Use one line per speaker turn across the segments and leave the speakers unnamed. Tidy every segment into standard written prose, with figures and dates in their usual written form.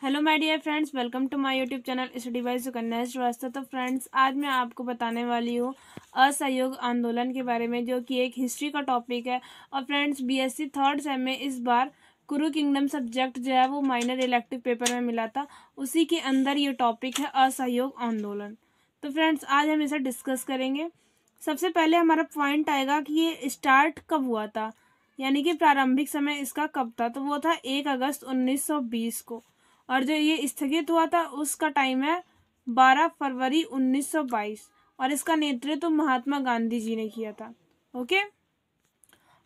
Hello my dear friends, welcome to my YouTube channel study by Sukanya Shrivastava. तो friends, आज मैं आपको बताने वाली हूँ असहयोग आंदोलन के बारे में, जो कि एक हिस्ट्री का टॉपिक है। और फ्रेंड्स, बीएससी थर्ड सेम में इस बार कुरु किंगडम सब्जेक्ट जो है वो माइनर इलेक्टिव पेपर में मिला था। उसी के अंदर ये टॉपिक है असहयोग आंदोलन। तो फ्रेंड्स, आज हम इसे डिस्कस करेंगे। सबसे पहले हमारा पॉइंट आएगा कि ये स्टार्ट कब हुआ था, यानी कि प्रारंभिक समय इसका कब था। तो वो था 1 अगस्त 1920 को, और जो ये स्थगित हुआ था उसका टाइम है 12 फरवरी 1922, और इसका नेतृत्व महात्मा गांधी जी ने किया था। ओके,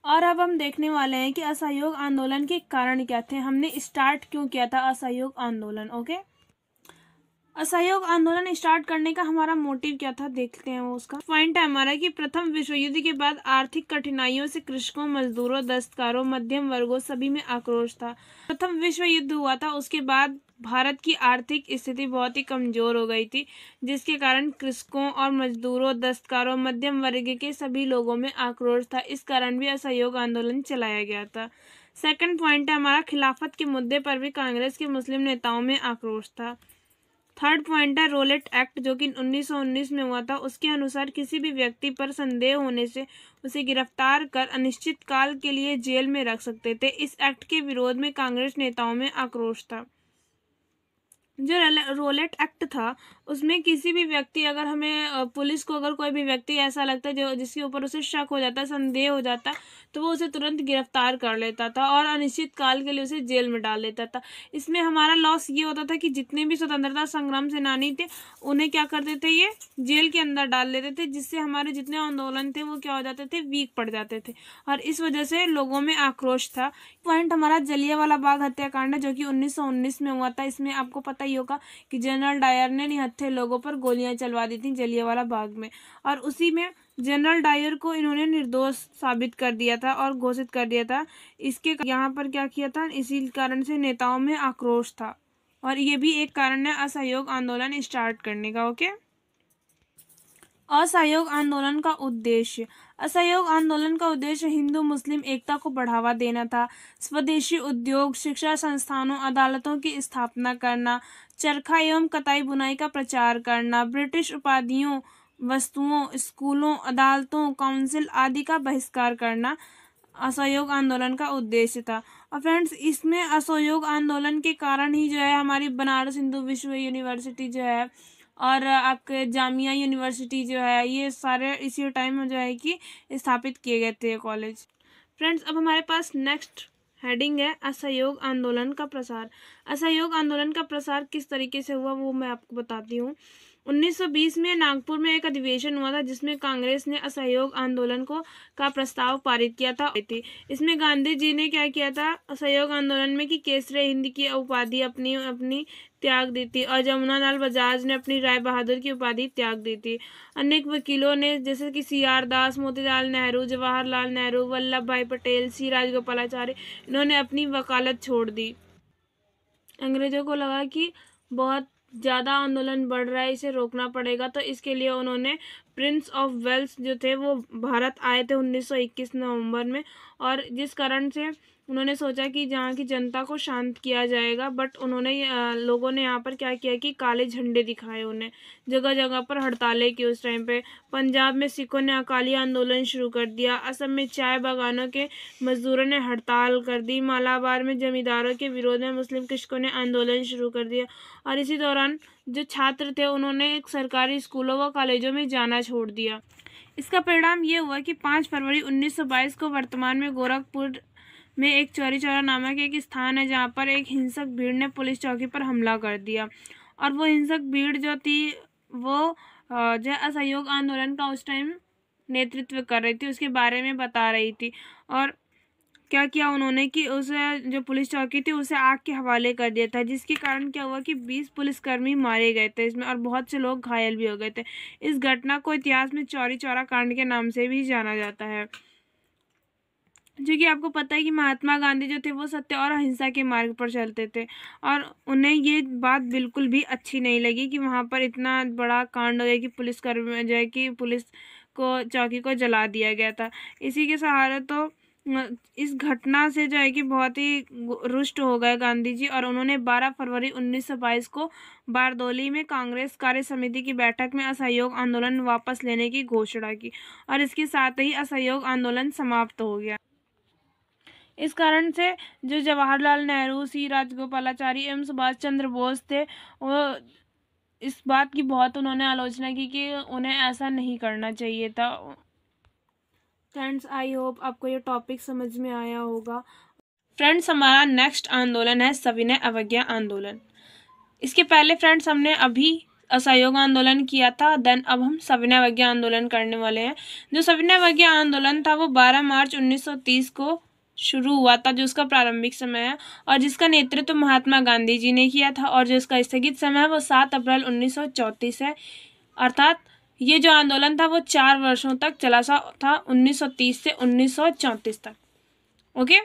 और अब हम देखने वाले हैं कि असहयोग आंदोलन के कारण क्या थे, हमने स्टार्ट क्यों किया था असहयोग आंदोलन। ओके, असहयोग आंदोलन स्टार्ट करने का हमारा मोटिव क्या था, देखते हैं। वो उसका पॉइंट है हमारा कि प्रथम विश्व युद्ध के बाद आर्थिक कठिनाइयों से कृषकों, मजदूरों, दस्तकारों, मध्यम वर्गों सभी में आक्रोश था। प्रथम विश्व युद्ध हुआ था, उसके बाद भारत की आर्थिक स्थिति बहुत ही कमजोर हो गई थी, जिसके कारण कृषकों और मजदूरों, दस्तकारों, मध्यम वर्ग के सभी लोगों में आक्रोश था। इस कारण भी असहयोग आंदोलन चलाया गया था। सेकंड पॉइंट है हमारा, खिलाफत के मुद्दे पर भी कांग्रेस के मुस्लिम नेताओं में आक्रोश था। थर्ड पॉइंट है रोलेट एक्ट, जो कि 1919 में हुआ था। उसके अनुसार किसी भी व्यक्ति पर संदेह होने से उसे गिरफ्तार कर अनिश्चित काल के लिए जेल में रख सकते थे। इस एक्ट के विरोध में कांग्रेस नेताओं में आक्रोश था। जो रोलेट एक्ट था, उसमें किसी भी व्यक्ति, अगर हमें पुलिस को अगर कोई भी व्यक्ति ऐसा लगता है जो जिसके ऊपर उसे शक हो जाता है, संदेह हो जाता, तो वो उसे तुरंत गिरफ्तार कर लेता था और अनिश्चित काल के लिए उसे जेल में डाल देता था। इसमें हमारा लॉस ये होता था कि जितने भी स्वतंत्रता संग्राम सेनानी थे उन्हें क्या करते थे, ये जेल के अंदर डाल देते थे, जिससे हमारे जितने आंदोलन थे वो क्या हो जाते थे, वीक पड़ जाते थे, और इस वजह से लोगों में आक्रोश था। पॉइंट हमारा जलियांवाला बाग हत्याकांड है, जो कि 1919 में हुआ था। इसमें आपको पता ही होगा कि जनरल डायर ने निहत्थे लोगों पर गोलियां चलवा दी थी जलियांवाला बाग में, और उसी में जनरल डायर को इन्होंने निर्दोष साबित कर दिया था और घोषित कर दिया था। इसके यहाँ पर क्या किया था, इसी कारण से नेताओं में आक्रोश था, और ये भी एक कारण है असहयोग आंदोलन स्टार्ट करने का। ओके, असहयोग आंदोलन का उद्देश्य। असहयोग आंदोलन का उद्देश्य हिंदू मुस्लिम एकता को बढ़ावा देना था। स्वदेशी उद्योग, शिक्षा संस्थानों, अदालतों की स्थापना करना, चरखा एवं कताई बुनाई का प्रचार करना, ब्रिटिश उपाधियों, वस्तुओं, स्कूलों, अदालतों, काउंसिल आदि का बहिष्कार करना असहयोग आंदोलन का उद्देश्य था। और फ्रेंड्स, इसमें असहयोग आंदोलन के कारण ही जो है हमारी बनारस हिंदू विश्व यूनिवर्सिटी जो है, और आपके जामिया यूनिवर्सिटी जो है, ये सारे इसी टाइम में जो है कि स्थापित किए गए थे कॉलेज। फ्रेंड्स, अब हमारे पास नेक्स्ट हेडिंग है असहयोग आंदोलन का प्रसार। असहयोग आंदोलन का प्रसार किस तरीके से हुआ वो मैं आपको बताती हूँ। 1920 में नागपुर में एक अधिवेशन हुआ था, जिसमें कांग्रेस ने असहयोग आंदोलन का प्रस्ताव पारित किया था। इसमें गांधी जी ने क्या किया था असहयोग आंदोलन में, कि केसरी हिंद की उपाधि अपनी अपनी त्याग दी थी, और जमुनालाल बजाज ने अपनी राय बहादुर की उपाधि त्याग दी थी। अनेक वकीलों ने, जैसे कि CR दास, मोतीलाल नेहरू, जवाहरलाल नेहरू, वल्लभ भाई पटेल, C राजगोपालाचारी, इन्होंने अपनी वकालत छोड़ दी। अंग्रेजों को लगा कि बहुत ज़्यादा आंदोलन बढ़ रहा है, इसे रोकना पड़ेगा, तो इसके लिए उन्होंने प्रिंस ऑफ वेल्स जो थे वो भारत आए थे 1921 नवंबर में, और जिस कारण से उन्होंने सोचा कि जहाँ की जनता को शांत किया जाएगा, बट उन्होंने लोगों ने यहाँ पर क्या किया कि काले झंडे दिखाए, उन्हें जगह जगह पर हड़तालें की। उस टाइम पे पंजाब में सिखों ने अकाली आंदोलन शुरू कर दिया, असम में चाय बागानों के मजदूरों ने हड़ताल कर दी, मालाबार में जमींदारों के विरोध में मुस्लिम कृषकों ने आंदोलन शुरू कर दिया, और इसी दौरान जो छात्र थे उन्होंने सरकारी स्कूलों व कॉलेजों में जाना छोड़ दिया। इसका परिणाम ये हुआ कि 5 फरवरी 1922 को वर्तमान में गोरखपुर में एक चौरी चौरा नामक एक स्थान है, जहाँ पर एक हिंसक भीड़ ने पुलिस चौकी पर हमला कर दिया, और वो हिंसक भीड़ जो थी वो जो असहयोग आंदोलन का उस टाइम नेतृत्व कर रही थी, उसके बारे में बता रही थी। और क्या किया उन्होंने कि उसे, जो पुलिस चौकी थी, उसे आग के हवाले कर दिया था, जिसके कारण क्या हुआ कि 20 पुलिसकर्मी मारे गए थे इसमें, और बहुत से लोग घायल भी हो गए थे। इस घटना को इतिहास में चौरी चौरा कांड के नाम से भी जाना जाता है। जो कि आपको पता है कि महात्मा गांधी जो थे वो सत्य और अहिंसा के मार्ग पर चलते थे, और उन्हें ये बात बिल्कुल भी अच्छी नहीं लगी कि वहाँ पर इतना बड़ा कांड हो गया कि पुलिसकर्मी जो है कि पुलिस को चौकी को जला दिया गया था। इसी के सहारे तो इस घटना से जो है कि बहुत ही रुष्ट हो गए गांधी जी, और उन्होंने 12 फरवरी 1922 को बारदोली में कांग्रेस कार्य समिति की बैठक में असहयोग आंदोलन वापस लेने की घोषणा की, और इसके साथ ही असहयोग आंदोलन समाप्त हो गया। इस कारण से जो जवाहरलाल नेहरू, सी राजगोपालाचारी एवं सुभाष चंद्र बोस थे, वो इस बात की बहुत उन्होंने आलोचना की कि उन्हें ऐसा नहीं करना चाहिए था। फ्रेंड्स, आई होप आपको ये टॉपिक समझ में आया होगा। फ्रेंड्स, हमारा नेक्स्ट आंदोलन है सविनय अवज्ञा आंदोलन। इसके पहले फ्रेंड्स हमने अभी असहयोग आंदोलन किया था, देन अब हम सविनय अवज्ञा आंदोलन करने वाले हैं। जो सविनय अवज्ञा आंदोलन था वो 12 मार्च 1930 को शुरू हुआ था, जो उसका प्रारंभिक समय है, और जिसका नेतृत्व महात्मा गांधी जी ने किया था, और जो इसका स्थगित समय है वो 7 अप्रैल 1934 है। अर्थात ये जो आंदोलन था वो 4 वर्षों तक चला था, 1930 से 1934 तक। ओके,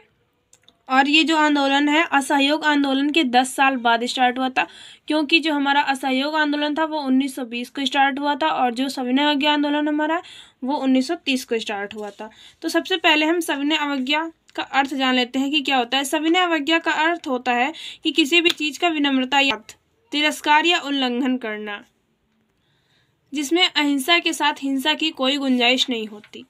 और ये जो आंदोलन है असहयोग आंदोलन के 10 साल बाद स्टार्ट हुआ था, क्योंकि जो हमारा असहयोग आंदोलन था वो 1920 को स्टार्ट हुआ था, और जो सविनय अवज्ञा आंदोलन हमारा वो 1930 को स्टार्ट हुआ था। तो सबसे पहले हम सविनय अवज्ञा का अर्थ जान लेते हैं कि क्या होता है। सविनय अवज्ञा का अर्थ होता है कि किसी भी चीज का विनम्रता या तिरस्कार या उल्लंघन करना, जिसमें अहिंसा के साथ हिंसा की कोई गुंजाइश नहीं होती।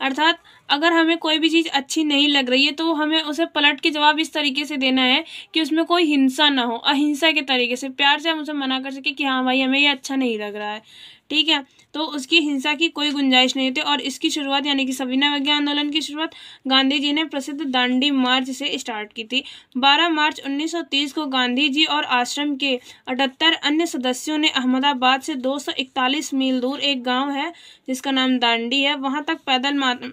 अर्थात अगर हमें कोई भी चीज़ अच्छी नहीं लग रही है तो हमें उसे पलट के जवाब इस तरीके से देना है कि उसमें कोई हिंसा ना हो, अहिंसा के तरीके से प्यार से हम उसे मना कर सके कि हाँ भाई हमें ये अच्छा नहीं लग रहा है, ठीक है, तो उसकी हिंसा की कोई गुंजाइश नहीं होती। और इसकी शुरुआत यानी कि सविनय अवज्ञा आंदोलन की शुरुआत गांधी जी ने प्रसिद्ध दांडी मार्च से स्टार्ट की थी। 12 मार्च 1930 को गांधी जी और आश्रम के 78 अन्य सदस्यों ने अहमदाबाद से 241 मील दूर एक गांव है जिसका नाम दांडी है, वहां तक पैदल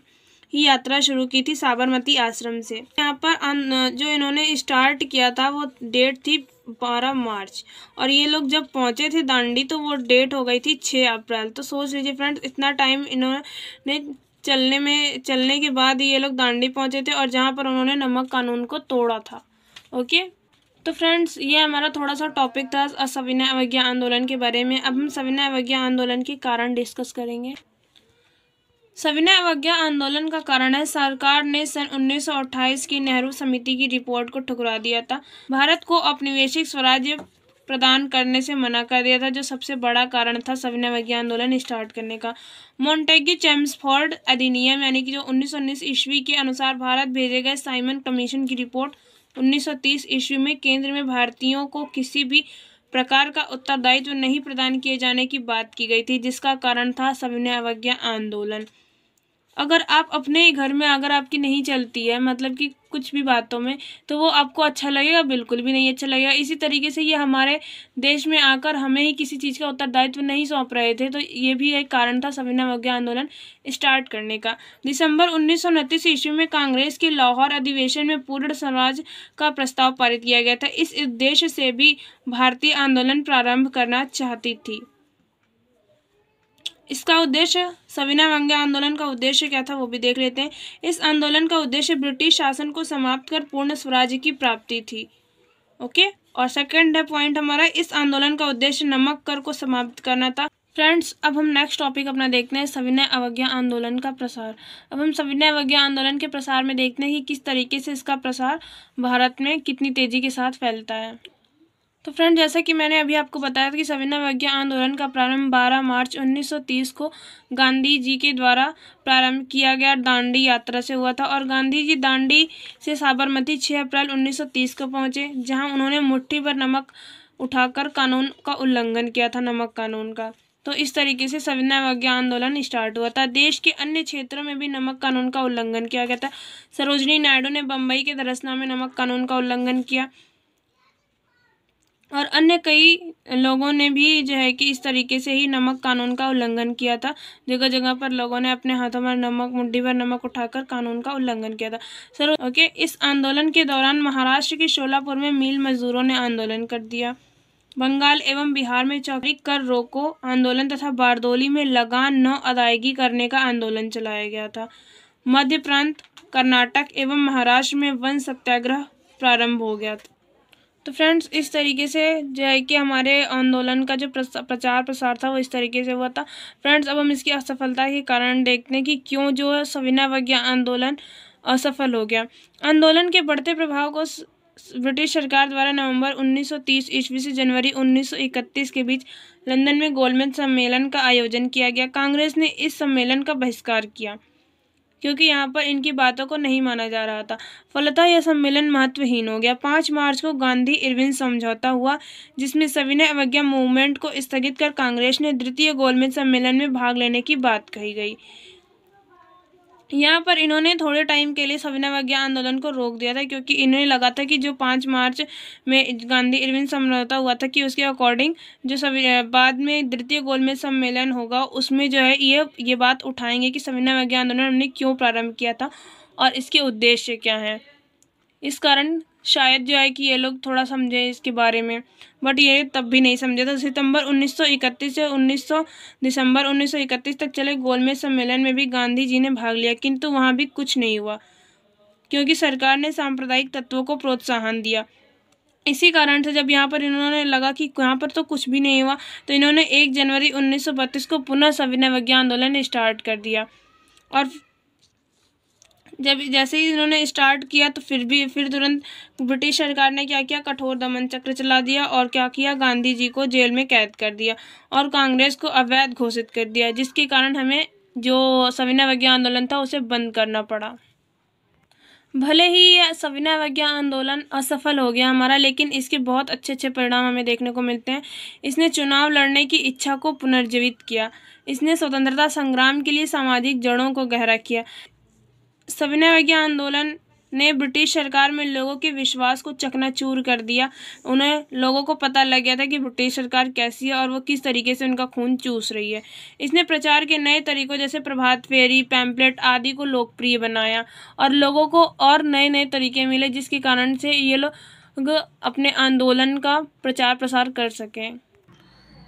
ही यात्रा शुरू की थी साबरमती आश्रम से। यहाँ पर जो इन्होंने स्टार्ट किया था वो डेट थी 12 मार्च, और ये लोग जब पहुंचे थे दांडी तो वो डेट हो गई थी 6 अप्रैल। तो सोच लीजिए फ्रेंड्स, इतना टाइम इन्होंने चलने के बाद ये लोग दांडी पहुंचे थे, और जहाँ पर उन्होंने नमक कानून को तोड़ा था। ओके, तो फ्रेंड्स ये हमारा थोड़ा सा टॉपिक था सविनय अवज्ञा आंदोलन के बारे में। अब हम सविनय अवज्ञा आंदोलन के कारण डिस्कस करेंगे। सविनय अवज्ञा आंदोलन का कारण है सरकार ने सन 1928 की नेहरू समिति की रिपोर्ट को ठुकरा दिया था, भारत को औपनिवेशिक स्वराज्य प्रदान करने से मना कर दिया था, जो सबसे बड़ा कारण था सविनय अवज्ञा आंदोलन स्टार्ट करने का। मोंटेग्यू चेम्सफोर्ड अधिनियम यानी कि जो 1919 ईस्वी के अनुसार भारत भेजे गए साइमन कमीशन की रिपोर्ट 1930 ईस्वी में केंद्र में भारतीयों को किसी भी प्रकार का उत्तरदायित्व नहीं प्रदान किए जाने की बात की गई थी, जिसका कारण था सविनय अवज्ञा आंदोलन। अगर आप अपने ही घर में अगर आपकी नहीं चलती है, मतलब कि कुछ भी बातों में, तो वो आपको अच्छा लगेगा? बिल्कुल भी नहीं अच्छा लगेगा। इसी तरीके से ये हमारे देश में आकर हमें ही किसी चीज़ का उत्तरदायित्व नहीं सौंप रहे थे, तो ये भी एक कारण था सविनय अवज्ञा आंदोलन स्टार्ट करने का। दिसंबर 1929 ईस्वी में कांग्रेस के लाहौर अधिवेशन में पूर्ण स्वराज का प्रस्ताव पारित किया गया था। इस उद्देश्य से भी भारतीय आंदोलन प्रारंभ करना चाहती थी। इसका उद्देश्य, सविनय अवज्ञा आंदोलन का उद्देश्य क्या था वो भी देख लेते हैं। इस आंदोलन का उद्देश्य ब्रिटिश शासन को समाप्त कर पूर्ण स्वराज्य की प्राप्ति थी। ओके, और सेकंड है पॉइंट हमारा, इस आंदोलन का उद्देश्य नमक कर को समाप्त करना था। फ्रेंड्स, अब हम नेक्स्ट टॉपिक अपना देखते हैं सविनय अवज्ञा आंदोलन का प्रसार। अब हम सविनय अवज्ञा आंदोलन के प्रसार में देखते हैं कि किस तरीके से इसका प्रसार भारत में कितनी तेजी के साथ फैलता है। तो फ्रेंड, जैसा कि मैंने अभी आपको बताया था कि सविनय अवज्ञा आंदोलन का प्रारंभ 12 मार्च 1930 को गांधी जी के द्वारा प्रारंभ किया गया दांडी यात्रा से हुआ था, और गांधी जी दांडी से साबरमती 6 अप्रैल 1930 को पहुंचे, जहां उन्होंने मुट्ठी भर नमक उठाकर कानून का उल्लंघन किया था, नमक कानून का। तो इस तरीके से सविनय अवज्ञा आंदोलन स्टार्ट हुआ था। देश के अन्य क्षेत्रों में भी नमक कानून का उल्लंघन किया गया था। सरोजनी नायडू ने बम्बई के धरसना में नमक कानून का उल्लंघन किया, और अन्य कई लोगों ने भी जो है कि इस तरीके से ही नमक कानून का उल्लंघन किया था। जगह जगह पर लोगों ने अपने हाथों में नमक, मुट्ठी भर नमक उठाकर कानून का उल्लंघन किया था। इस आंदोलन के दौरान महाराष्ट्र के शोलापुर में मिल मजदूरों ने आंदोलन कर दिया। बंगाल एवं बिहार में चौकी कर रोको आंदोलन तथा बारदोली में लगान न अदायगी करने का आंदोलन चलाया गया था। मध्य प्रांत, कर्नाटक एवं महाराष्ट्र में वन सत्याग्रह प्रारंभ हो गया था। तो फ्रेंड्स, इस तरीके से जो है कि हमारे आंदोलन का जो प्रचार प्रसार था वो इस तरीके से हुआ था। फ्रेंड्स, अब हम इसकी असफलता के कारण देखते हैं कि क्यों जो सविनय अवज्ञा आंदोलन असफल हो गया। आंदोलन के बढ़ते प्रभाव को ब्रिटिश सरकार द्वारा नवंबर 1930 ईस्वी से जनवरी 1931 के बीच लंदन में गोलमेज सम्मेलन का आयोजन किया गया। कांग्रेस ने इस सम्मेलन का बहिष्कार किया क्योंकि यहाँ पर इनकी बातों को नहीं माना जा रहा था। फलतः यह सम्मेलन महत्वहीन हो गया। 5 मार्च को गांधी इरविन समझौता हुआ, जिसमें सविनय अवज्ञा मूवमेंट को स्थगित कर कांग्रेस ने द्वितीय गोलमेज सम्मेलन में भाग लेने की बात कही गई। यहाँ पर इन्होंने थोड़े टाइम के लिए सविनय अवज्ञा आंदोलन को रोक दिया था, क्योंकि इन्हें लगा था कि जो 5 मार्च में गांधी इरविन समझौता हुआ था कि उसके अकॉर्डिंग जो बाद में द्वितीय गोलमेज सम्मेलन होगा उसमें जो है ये बात उठाएंगे कि सविनय अवज्ञा आंदोलन हमने क्यों प्रारंभ किया था और इसके उद्देश्य क्या हैं। इस कारण शायद जो है कि ये लोग थोड़ा समझे इसके बारे में, बट ये तब भी नहीं समझे। तो सितंबर 1931 से दिसंबर 1931 तक चले गोलमेज सम्मेलन में भी गांधी जी ने भाग लिया, किंतु वहाँ भी कुछ नहीं हुआ क्योंकि सरकार ने सांप्रदायिक तत्वों को प्रोत्साहन दिया। इसी कारण से जब यहाँ पर इन्होंने लगा कि यहाँ पर तो कुछ भी नहीं हुआ, तो इन्होंने 1 जनवरी 1932 को पुनः सविनय अवज्ञा आंदोलन स्टार्ट कर दिया। और जब जैसे ही इन्होंने स्टार्ट किया तो फिर तुरंत ब्रिटिश सरकार ने क्या किया, कठोर दमन चक्र चला दिया और क्या किया, गांधी जी को जेल में कैद कर दिया और कांग्रेस को अवैध घोषित कर दिया, जिसके कारण हमें जो सविनय अवज्ञा आंदोलन था उसे बंद करना पड़ा। भले ही यह सविनय अवज्ञा आंदोलन असफल हो गया हमारा, लेकिन इसके बहुत अच्छे अच्छे परिणाम हमें देखने को मिलते हैं। इसने चुनाव लड़ने की इच्छा को पुनर्जीवित किया। इसने स्वतंत्रता संग्राम के लिए सामाजिक जड़ों को गहरा किया। सविनय अवज्ञा आंदोलन ने ब्रिटिश सरकार में लोगों के विश्वास को चकनाचूर कर दिया। उन्हें लोगों को पता लग गया था कि ब्रिटिश सरकार कैसी है और वो किस तरीके से उनका खून चूस रही है। इसने प्रचार के नए तरीकों जैसे प्रभात फेरी, पैम्पलेट आदि को लोकप्रिय बनाया और लोगों को और नए नए तरीके मिले, जिसके कारण से ये लोग अपने आंदोलन का प्रचार प्रसार कर सकें।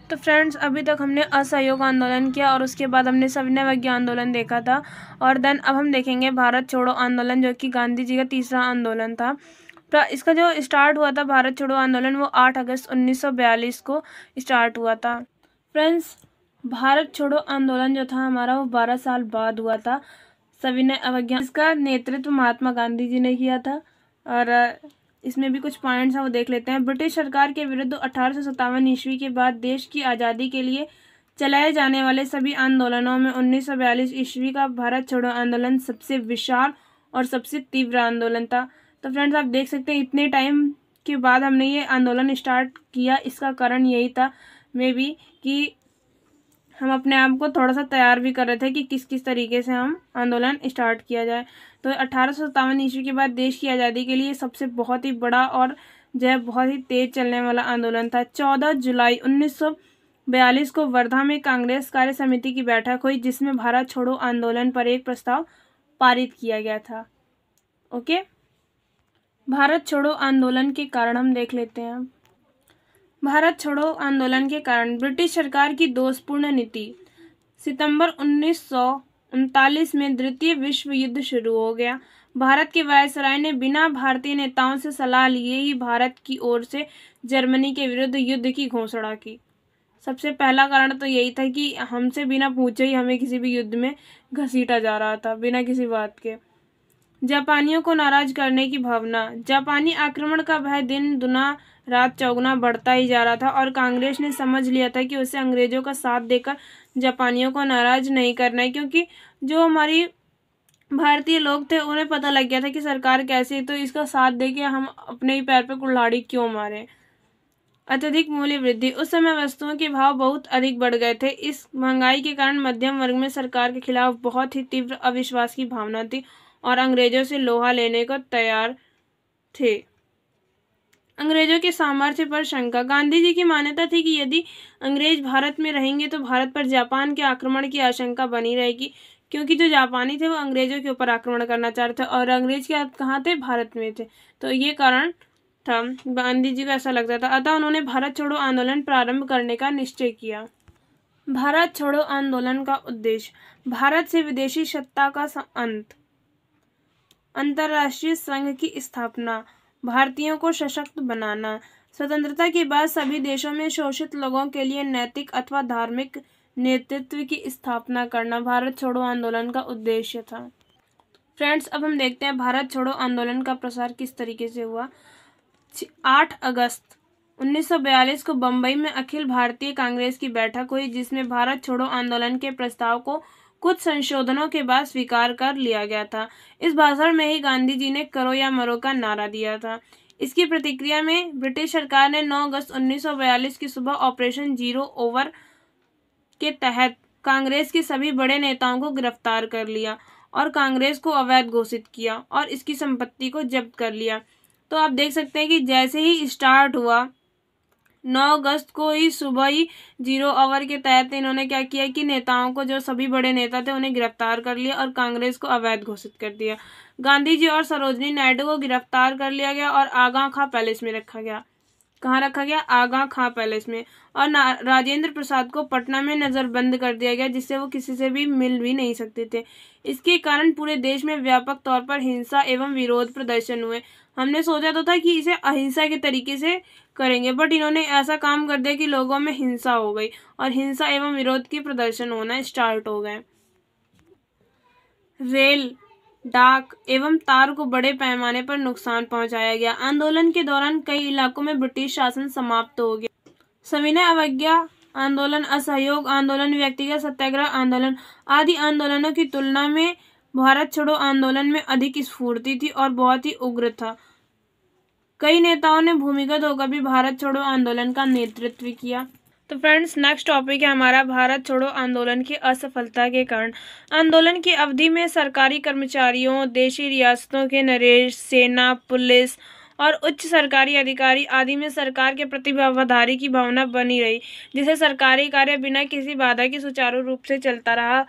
तो फ्रेंड्स, अभी तक हमने असहयोग आंदोलन किया और उसके बाद हमने सविनय अवज्ञा आंदोलन देखा था, और देन अब हम देखेंगे भारत छोड़ो आंदोलन, जो कि गांधी जी का तीसरा आंदोलन था। तो इसका जो स्टार्ट हुआ था भारत छोड़ो आंदोलन, वो 8 अगस्त 1942 को स्टार्ट हुआ था। फ्रेंड्स, भारत छोड़ो आंदोलन जो था हमारा वो 12 साल बाद हुआ था। सविनय अवज्ञा, इसका नेतृत्व महात्मा गांधी जी ने किया था और इसमें भी कुछ पॉइंट्स हैं वो देख लेते हैं। ब्रिटिश सरकार के विरुद्ध 1857 ईस्वी के बाद देश की आज़ादी के लिए चलाए जाने वाले सभी आंदोलनों में 1942 ईस्वी का भारत छोड़ो आंदोलन सबसे विशाल और सबसे तीव्र आंदोलन था। तो फ्रेंड्स, आप देख सकते हैं इतने टाइम के बाद हमने ये आंदोलन स्टार्ट किया। इसका कारण यही था मे बी कि हम अपने आप को थोड़ा सा तैयार भी कर रहे थे कि किस किस तरीके से हम आंदोलन स्टार्ट किया जाए। तो 1857 ईस्वी के बाद देश की आज़ादी के लिए सबसे बहुत ही बड़ा और जो है बहुत ही तेज चलने वाला आंदोलन था। 14 जुलाई 1942 को वर्धा में कांग्रेस कार्य समिति की बैठक हुई, जिसमें भारत छोड़ो आंदोलन पर एक प्रस्ताव पारित किया गया था। ओके, भारत छोड़ो आंदोलन के कारण हम देख लेते हैं। भारत छोड़ो आंदोलन के कारण ब्रिटिश सरकार की दोषपूर्ण नीति। सितंबर 1939 में द्वितीय विश्व युद्ध शुरू हो गया। भारत के वायसराय ने बिना भारतीय नेताओं से सलाह लिए ही भारत की ओर से जर्मनी के विरुद्ध युद्ध की घोषणा की। सबसे पहला कारण तो यही था कि हमसे बिना पूछे ही हमें किसी भी युद्ध में घसीटा जा रहा था बिना किसी बात के। जापानियों को नाराज करने की भावना। जापानी आक्रमण का भय दिन दुना रात चौगुना बढ़ता ही जा रहा था और कांग्रेस ने समझ लिया था कि उसे अंग्रेजों का साथ देकर जापानियों को नाराज नहीं करना है, क्योंकि जो हमारी भारतीय लोग थे उन्हें पता लग गया था कि सरकार कैसी है, तो इसका साथ देके हम अपने ही पैर पे कुल्हाड़ी क्यों मारें। अत्यधिक मूल्य वृद्धि। उस समय वस्तुओं के भाव बहुत अधिक बढ़ गए थे। इस महंगाई के कारण मध्यम वर्ग में सरकार के खिलाफ बहुत ही तीव्र अविश्वास की भावना थी और अंग्रेजों से लोहा लेने को तैयार थे। अंग्रेजों के सामर्थ्य पर शंका। गांधी जी की मान्यता थी कि यदि अंग्रेज भारत में रहेंगे तो भारत पर जापान के आक्रमण की आशंका बनी रहेगी, क्योंकि जो जापानी थे वो अंग्रेजों के ऊपर आक्रमण करना चाह रहे थे और अंग्रेज क्या कहाँ थे, भारत में थे। तो ये कारण था, गांधी जी को ऐसा लगता था। अतः उन्होंने भारत छोड़ो आंदोलन प्रारंभ करने का निश्चय किया। भारत छोड़ो आंदोलन का उद्देश्य। भारत से विदेशी सत्ता का अंत, अंतर्राष्ट्रीय संघ की स्थापना, भारतीयों को सशक्त बनाना, स्वतंत्रता के बाद सभी देशों में शोषित लोगों के लिए नैतिक अथवा धार्मिक नेतृत्व की स्थापना करना भारत छोड़ो आंदोलन का उद्देश्य था। फ्रेंड्स, अब हम देखते हैं भारत छोड़ो आंदोलन का प्रसार किस तरीके से हुआ। 8 अगस्त 1942 को बम्बई में अखिल भारतीय कांग्रेस की बैठक हुई, जिसमें भारत छोड़ो आंदोलन के प्रस्ताव को कुछ संशोधनों के बाद स्वीकार कर लिया गया था। इस भाषण में ही गांधी जी ने करो या मरो का नारा दिया था। इसकी प्रतिक्रिया में ब्रिटिश सरकार ने 9 अगस्त 1942 की सुबह ऑपरेशन जीरो ओवर के तहत कांग्रेस के सभी बड़े नेताओं को गिरफ्तार कर लिया और कांग्रेस को अवैध घोषित किया और इसकी संपत्ति को जब्त कर लिया। तो आप देख सकते हैं कि जैसे ही स्टार्ट हुआ 9 अगस्त को ही सुबह ही जीरो आवर के तहत इन्होंने क्या किया कि नेताओं को, जो सभी बड़े नेता थे, उन्हें गिरफ्तार कर लिया और कांग्रेस को अवैध घोषित कर दिया। गांधी जी और सरोजिनी नायडू को गिरफ्तार कर लिया गया और आगा खां पैलेस में रखा गया। कहाँ रखा गया? आगा खां पैलेस में। और राजेंद्र प्रसाद को पटना में नजरबंद कर दिया गया, जिससे वो किसी से भी मिल भी नहीं सकते थे। इसके कारण पूरे देश में व्यापक तौर पर हिंसा एवं विरोध प्रदर्शन हुए। हमने सोचा तो था कि इसे अहिंसा के तरीके से करेंगे, बट इन्होंने ऐसा काम कर दिया कि लोगों में हिंसा हो गई और हिंसा एवं विरोध की प्रदर्शन होना स्टार्ट हो गए। रेल, डाक एवं तार को बड़े पैमाने पर नुकसान पहुंचाया गया। आंदोलन के दौरान कई इलाकों में ब्रिटिश शासन समाप्त हो गया। सविनय अवज्ञा आंदोलन, असहयोग आंदोलन, व्यक्तिगत सत्याग्रह आंदोलन आदि आंदोलनों की तुलना में भारत छोड़ो आंदोलन में अधिक स्फूर्ति थी और बहुत ही उग्र था। कई नेताओं ने भूमिगत होकर भी भारत छोड़ो आंदोलन का नेतृत्व किया। तो फ्रेंड्स, नेक्स्ट टॉपिक है हमारा भारत छोड़ो आंदोलन की असफलता के कारण। आंदोलन की अवधि में सरकारी कर्मचारियों, देशी रियासतों के नरेश, सेना, पुलिस और उच्च सरकारी अधिकारी आदि में सरकार के प्रति वफादारी की भावना बनी रही, जिससे सरकारी कार्य बिना किसी बाधा के सुचारू रूप से चलता रहा।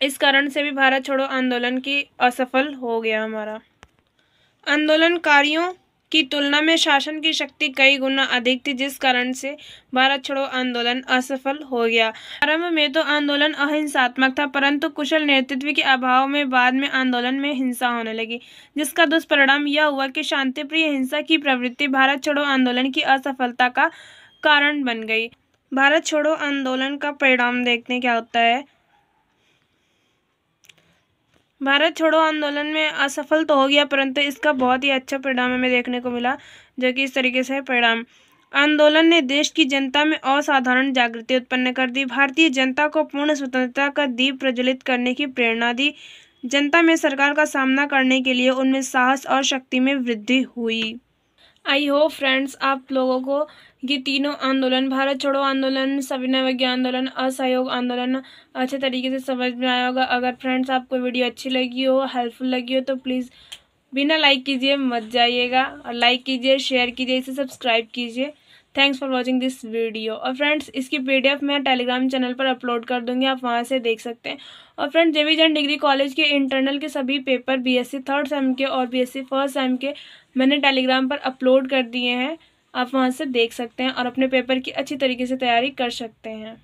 इस कारण से भी भारत छोड़ो आंदोलन की असफल हो गया हमारा। आंदोलनकारियों की तुलना में शासन की शक्ति कई गुना अधिक थी, जिस कारण से भारत छोड़ो आंदोलन असफल हो गया। आरंभ में तो आंदोलन अहिंसात्मक था, परंतु कुशल नेतृत्व के अभाव में बाद में आंदोलन में हिंसा होने लगी, जिसका दुष्परिणाम यह हुआ कि शांतिप्रिय हिंसा की प्रवृत्ति भारत छोड़ो आंदोलन की असफलता का कारण बन गई। भारत छोड़ो आंदोलन का परिणाम देखते हैं क्या होता है। भारत छोड़ो आंदोलन में असफल तो हो गया, परंतु इसका बहुत ही अच्छा परिणाम हमें देखने को मिला, जो कि इस तरीके से है परिणाम। आंदोलन ने देश की जनता में असाधारण जागृति उत्पन्न कर दी। भारतीय जनता को पूर्ण स्वतंत्रता का दीप प्रज्वलित करने की प्रेरणा दी। जनता में सरकार का सामना करने के लिए उनमें साहस और शक्ति में वृद्धि हुई। आई होप फ्रेंड्स आप लोगों को ये तीनों आंदोलन, भारत छोड़ो आंदोलन, सविनय अवज्ञा आंदोलन, असहयोग आंदोलन अच्छे तरीके से समझ में आया होगा। अगर फ्रेंड्स आपको वीडियो अच्छी लगी हो, हेल्पफुल लगी हो, तो प्लीज़ बिना लाइक कीजिए मत जाइएगा और लाइक कीजिए, शेयर कीजिए, इसे सब्सक्राइब कीजिए। Thanks for watching this video. और फ्रेंड्स, इसकी PDF मैं टेलीग्राम चैनल पर अपलोड कर दूंगी, आप वहां से देख सकते हैं। और फ्रेंड्स, जेबी जैन डिग्री कॉलेज के इंटरनल के सभी पेपर BSc 3rd सेम के और BSc 1st सेम के मैंने टेलीग्राम पर अपलोड कर दिए हैं, आप वहां से देख सकते हैं और अपने पेपर की अच्छी तरीके से तैयारी कर सकते हैं।